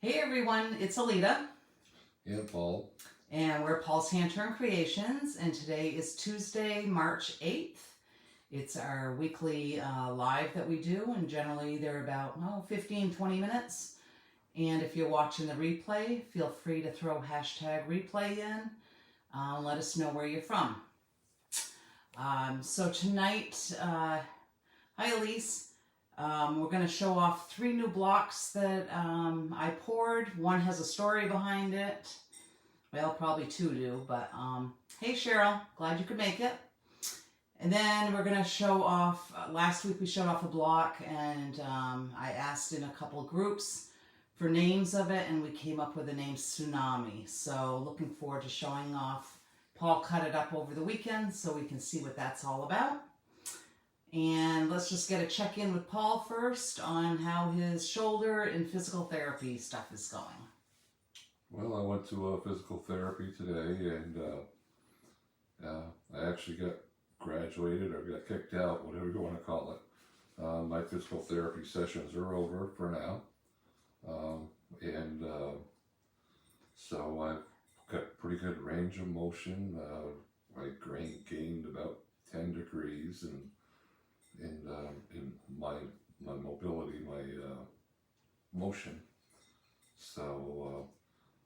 Hey everyone, it's Alita. Yeah, Paul. And we're Paul's Hand Turn Creations, and today is Tuesday, March 8th. It's our weekly live that we do, and generally they're about 15-20 minutes. And if you're watching the replay, feel free to throw hashtag replay in. Let us know where you're from. So tonight, hi Elise. We're going to show off 3 new blocks that I poured. One has a story behind it. Well, probably 2 do, but hey Cheryl, glad you could make it. And then we're going to show off, last week we showed off a block, and I asked in a couple groups for names of it, and we came up with the name Tsunami. So looking forward to showing off. Paul cut it up over the weekend so we can see what that's all about. And let's just get a check-in with Paul first on how his shoulder and physical therapy stuff is going. Well, I went to physical therapy today, and I actually got graduated or got kicked out, whatever you want to call it. My physical therapy sessions are over for now. So I've got pretty good range of motion. I gained about 10 degrees in my mobility, my motion. So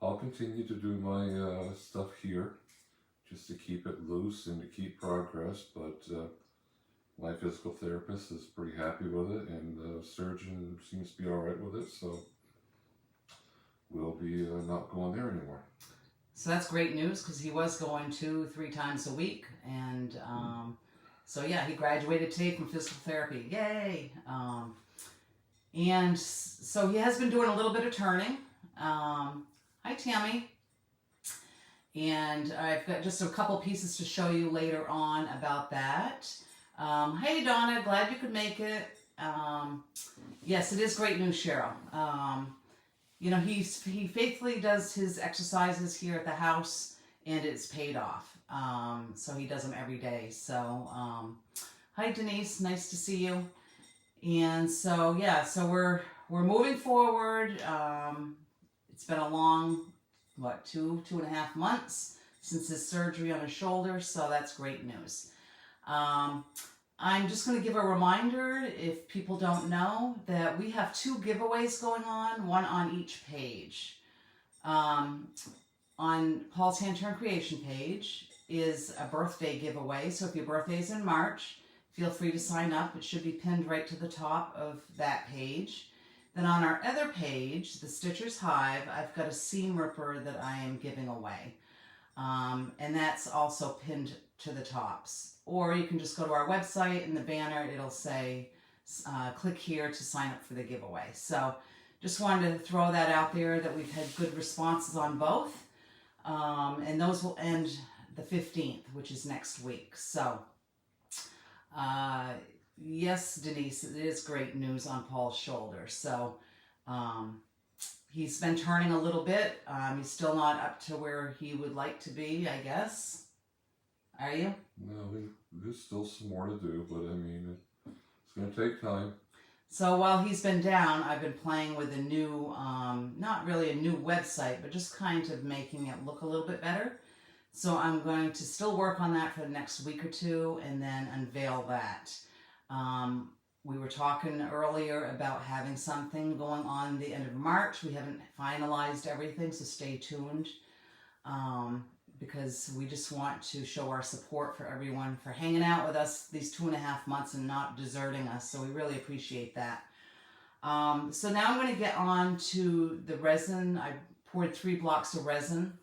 I'll continue to do my stuff here just to keep it loose and to keep progress, but my physical therapist is pretty happy with it, and the surgeon seems to be all right with it, so we'll be not going there anymore. So that's great news, because he was going 2-3 times a week, and so yeah, he graduated today from physical therapy. Yay! And so he has been doing a little bit of turning. Hi Tammy. And I've got just a couple pieces to show you later on about that. Hey Donna, glad you could make it. Yes, it is great news, Cheryl. He faithfully does his exercises here at the house, and it's paid off. So he does them every day. So hi Denise, nice to see you. And so yeah, so we're moving forward. It's been a long 2.5 months since his surgery on his shoulder, so that's great news. I'm just going to give a reminder, if people don't know, that we have 2 giveaways going on, one on each page. On Paul's Hand Turn Creation page is a birthday giveaway, so if your birthday is in March, feel free to sign up. It should be pinned right to the top of that page. Then on our other page, the Stitcher's Hive, I've got a seam ripper that I am giving away. And that's also pinned to the tops. Or you can just go to our website, and the banner, it'll say, click here to sign up for the giveaway. So just wanted to throw that out there, that we've had good responses on both. And those will end the 15th, which is next week. So, yes, Denise, it is great news on Paul's shoulder. So, he's been turning a little bit. He's still not up to where he would like to be, I guess. Are you? No, there's still some more to do, but I mean, it's going to take time. So while he's been down, I've been playing with a new, not really a new website, but just kind of making it look a little bit better. So I'm going to still work on that for the next week or 2, and then unveil that. We were talking earlier about having something going on the end of March. We haven't finalized everything, so stay tuned. Because we just want to show our support for everyone for hanging out with us these 2.5 months and not deserting us. So we really appreciate that. So now I'm going to get on to the resin. I poured 3 blocks of resin.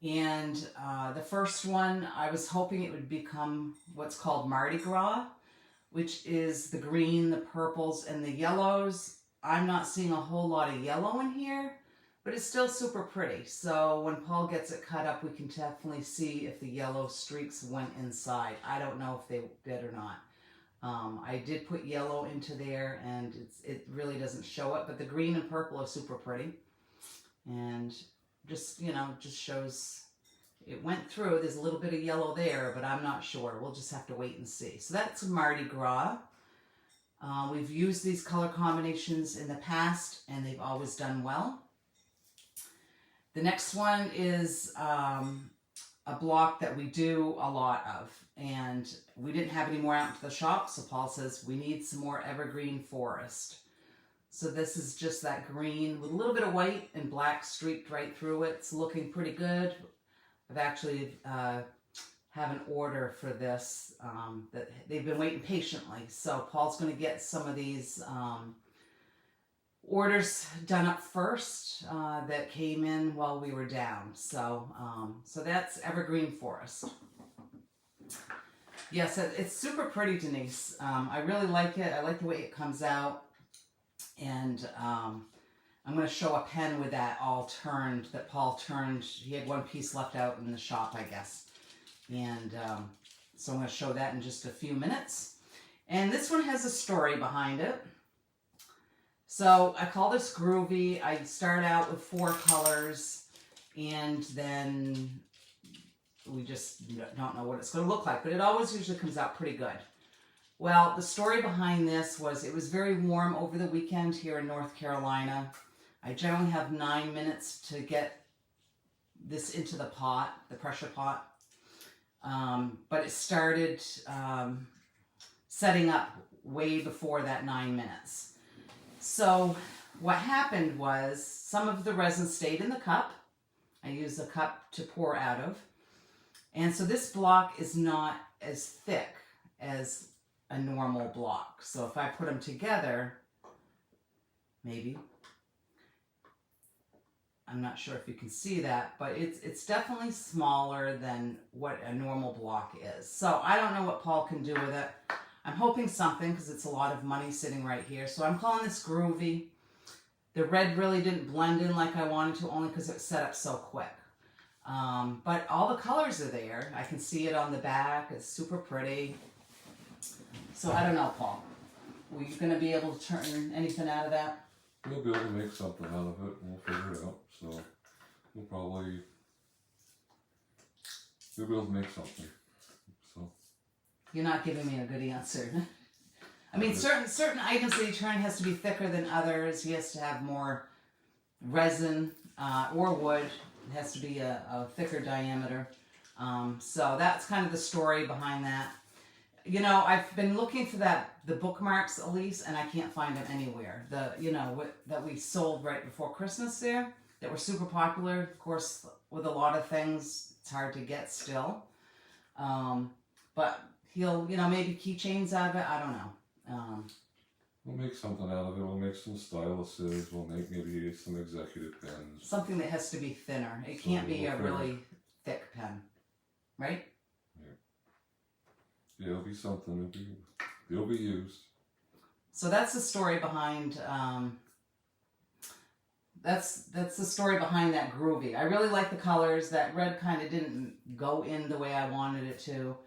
And the first one, I was hoping it would become what's called Mardi Gras, which is the green, the purples, and the yellows. I'm not seeing a whole lot of yellow in here, but it's still super pretty. So when Paul gets it cut up, we can definitely see if the yellow streaks went inside. I don't know if they did or not. I did put yellow into there, and it really doesn't show it, but the green and purple are super pretty. And just shows it went through. There's a little bit of yellow there, but I'm not sure. We'll just have to wait and see. So that's Mardi Gras. We've used these color combinations in the past and they've always done well. The next one is a block that we do a lot of, and we didn't have any more out into the shop, so Paul says we need some more evergreen forest. So this is just that green with a little bit of white and black streaked right through it. It's looking pretty good. I've actually have an order for this that they've been waiting patiently. So Paul's going to get some of these orders done up first that came in while we were down. So so that's evergreen forest. Yes, it's super pretty, Denise. I really like it. I like the way it comes out. And I'm going to show a pen with that all turned, that Paul turned. He had one piece left out in the shop, I guess. And so I'm going to show that in just a few minutes. And this one has a story behind it. So I call this groovy. I start out with 4 colors, and then we just don't know what it's going to look like, but it always usually comes out pretty good. Well, the story behind this was it was very warm over the weekend here in North Carolina. I generally have 9 minutes to get this into the pot, the pressure pot. But it started setting up way before that 9 minutes. So what happened was some of the resin stayed in the cup. I used a cup to pour out of. And so this block is not as thick as a normal block. So if I put them together, maybe, I'm not sure if you can see that, but it's definitely smaller than what a normal block is. So I don't know what Paul can do with it. I'm hoping something, because it's a lot of money sitting right here. So I'm calling this groovy. The red really didn't blend in like I wanted to, only because it set up so quick. But all the colors are there. I can see it on the back. It's super pretty. So I don't know, Paul. Were you going to be able to turn anything out of that? We'll be able to make something out of it. We'll figure it out. So we'll probably be able to make something. So you're not giving me a good answer. I mean, certain items that you turn has to be thicker than others. He has to have more resin or wood. It has to be a thicker diameter. So that's kind of the story behind that. You know, I've been looking for the bookmarks, Elise, and I can't find them anywhere. That we sold right before Christmas there, that were super popular. Of course, with a lot of things, it's hard to get still. But he'll, maybe keychains out of it. I don't know. We'll make something out of it. We'll make some styluses. We'll make maybe some executive pens. Something that has to be thinner. It can't be a really thick pen, right? Yeah, it'll be something. It'll be used. So that's the story behind. That's the story behind that groovy. I really like the colors. That red kind of didn't go in the way I wanted it to,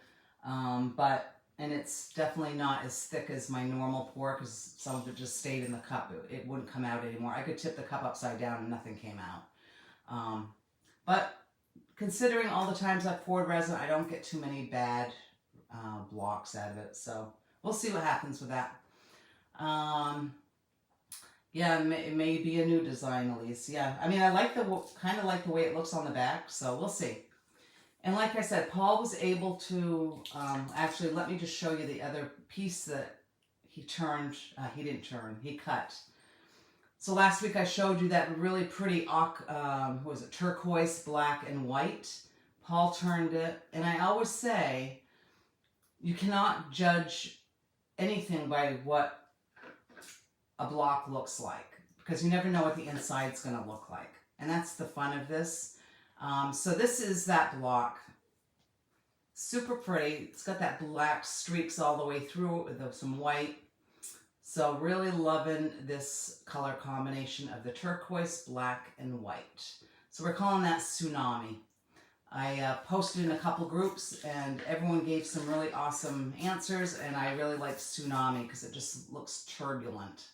and it's definitely not as thick as my normal pour, because some of it just stayed in the cup. It wouldn't come out anymore. I could tip the cup upside down and nothing came out. But considering all the times I've poured resin, I don't get too many bad blocks out of it. So we'll see what happens with that. Yeah, it may be a new design, Elise. Yeah, I mean, I like kind of like the way it looks on the back, so we'll see. And like I said, Paul was able to, actually, let me just show you the other piece that he turned. He didn't turn, he cut. So last week I showed you that really pretty, what was it, turquoise, black, and white. Paul turned it, and I always say, you cannot judge anything by what a block looks like, because you never know what the inside's going to look like. And that's the fun of this. So this is that block. Super pretty. It's got that black streaks all the way through it with some white. So really loving this color combination of the turquoise, black, and white. So we're calling that Tsunami. I posted in a couple groups, and everyone gave some really awesome answers, and I really like Tsunami because it just looks turbulent.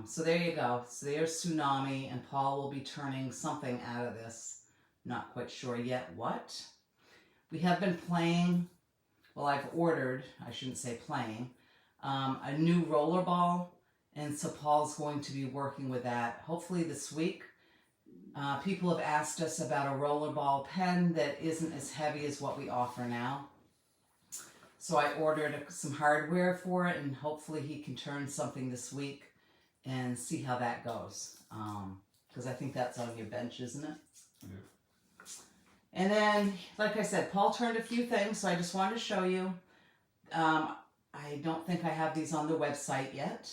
So there you go. So there's Tsunami, and Paul will be turning something out of this. Not quite sure yet what. We have been playing, well, I've ordered, I shouldn't say playing, a new roller ball, and so Paul's going to be working with that hopefully this week. People have asked us about a rollerball pen that isn't as heavy as what we offer now. So I ordered some hardware for it, and hopefully he can turn something this week and see how that goes. Because I think that's on your bench, isn't it? Yeah. And then, like I said, Paul turned a few things, so I just wanted to show you. I don't think I have these on the website yet.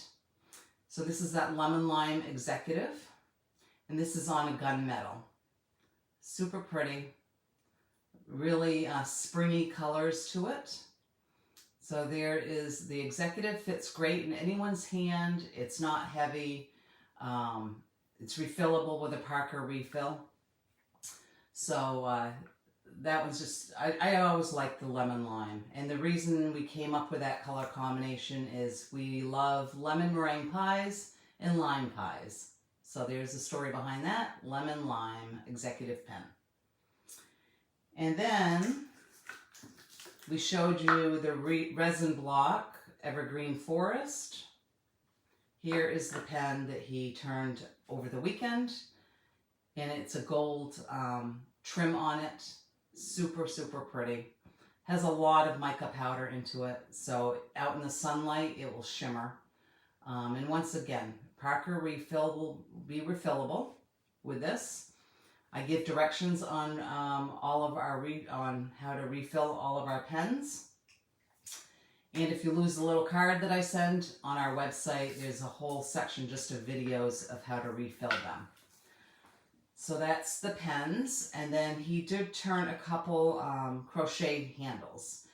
So this is that Lemon Lime Executive. And this is on a gunmetal. Super pretty. Really springy colors to it. So there is the Executive, fits great in anyone's hand. It's not heavy. It's refillable with a Parker refill. So that one's just, I always like the lemon lime. And the reason we came up with that color combination is we love lemon meringue pies and lime pies. So there's the story behind that, Lemon Lime Executive Pen. And then we showed you the resin block, Evergreen Forest. Here is the pen that he turned over the weekend. And it's a gold trim on it. Super, super pretty. Has a lot of mica powder into it. So out in the sunlight, it will shimmer. And once again, Parker refill will be refillable with this. I give directions on all of our on how to refill all of our pens. And if you lose the little card that I send on our website, there's a whole section just of videos of how to refill them. So that's the pens. And then he did turn a couple crochet handles.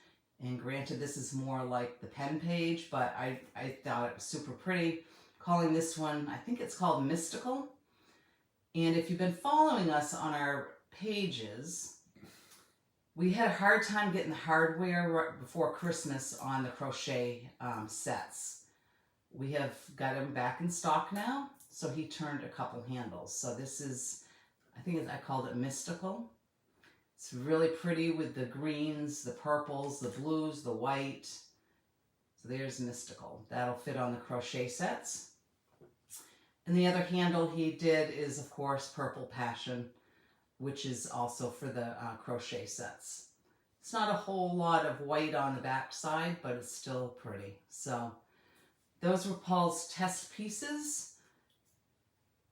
And granted, this is more like the pen page, but I thought it was super pretty. Calling this one, I think it's called Mystical. And if you've been following us on our pages, we had a hard time getting the hardware right before Christmas on the crochet sets. We have got them back in stock now, so he turned a couple handles. So this is, I called it Mystical. It's really pretty with the greens, the purples, the blues, the white. So there's Mystical. That'll fit on the crochet sets. And the other handle he did is, of course, Purple Passion, which is also for the crochet sets. It's not a whole lot of white on the back side, but it's still pretty. So those were Paul's test pieces.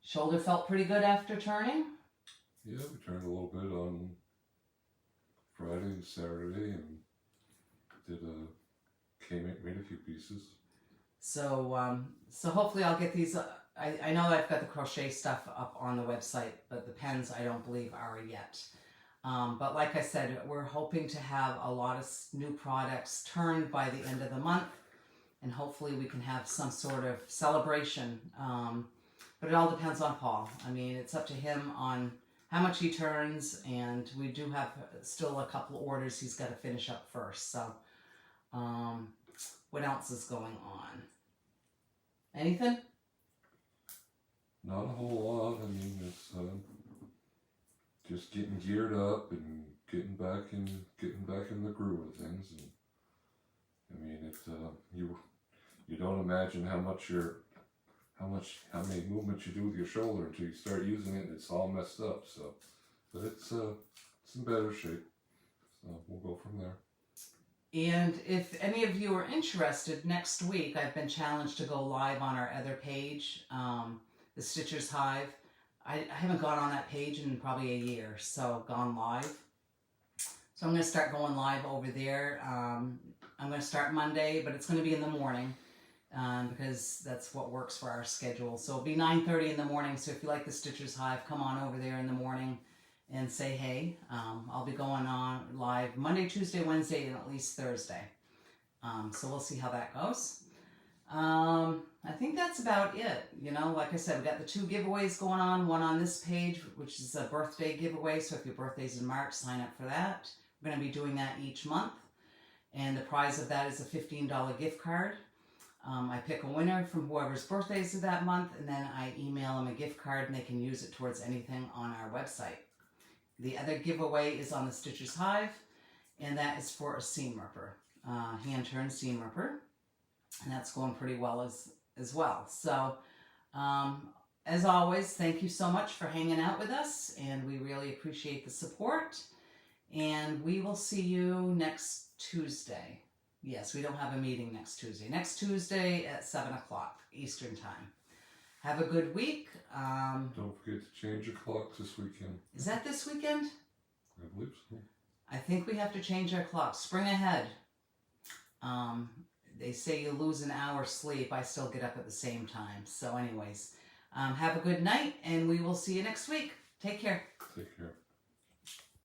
Shoulder felt pretty good after turning. Yeah, we turned a little bit on Friday and Saturday, and made a few pieces. So so hopefully I'll get these. I know I've got the crochet stuff up on the website, but the pens I don't believe are yet. But like I said, we're hoping to have a lot of new products turned by the end of the month, and hopefully we can have some sort of celebration. But it all depends on Paul. I mean, it's up to him on how much he turns, and we do have still a couple of orders he's got to finish up first. So what else is going on? Anything? Not a whole lot. I mean, it's just getting geared up and getting back in the groove of things. And I mean, you don't imagine how many movements you do with your shoulder until you start using it, and it's all messed up. So, but it's in better shape. So we'll go from there. And if any of you are interested, next week I've been challenged to go live on our other page, the Stitcher's Hive. I haven't gone on that page in probably a year, so gone live. So I'm going to start going live over there. I'm going to start Monday, but it's going to be in the morning because that's what works for our schedule. So it'll be 9:30 in the morning. So if you like the Stitcher's Hive, come on over there in the morning and say hey. I'll be going on live Monday, Tuesday, Wednesday, and at least Thursday. So we'll see how that goes. I think that's about it. You know, like I said, we've got the 2 giveaways going on. One on this page, which is a birthday giveaway. So if your birthday's in March, sign up for that. We're going to be doing that each month. And the prize of that is a $15 gift card. I pick a winner from whoever's birthday is that month, and then I email them a gift card, and they can use it towards anything on our website. The other giveaway is on the Stitcher's Hive, and that is for a seam ripper, hand-turned seam ripper. and that's going pretty well as well. So, as always, thank you so much for hanging out with us, and we really appreciate the support. And we will see you next Tuesday. Yes, we don't have a meeting next Tuesday. Next Tuesday at 7 o'clock Eastern Time. Have a good week. Don't forget to change your clocks this weekend. Is that this weekend? I believe so. I think we have to change our clocks. Spring ahead. They say you lose an hour's sleep. I still get up at the same time. So anyways, have a good night, and we will see you next week. Take care. Take care.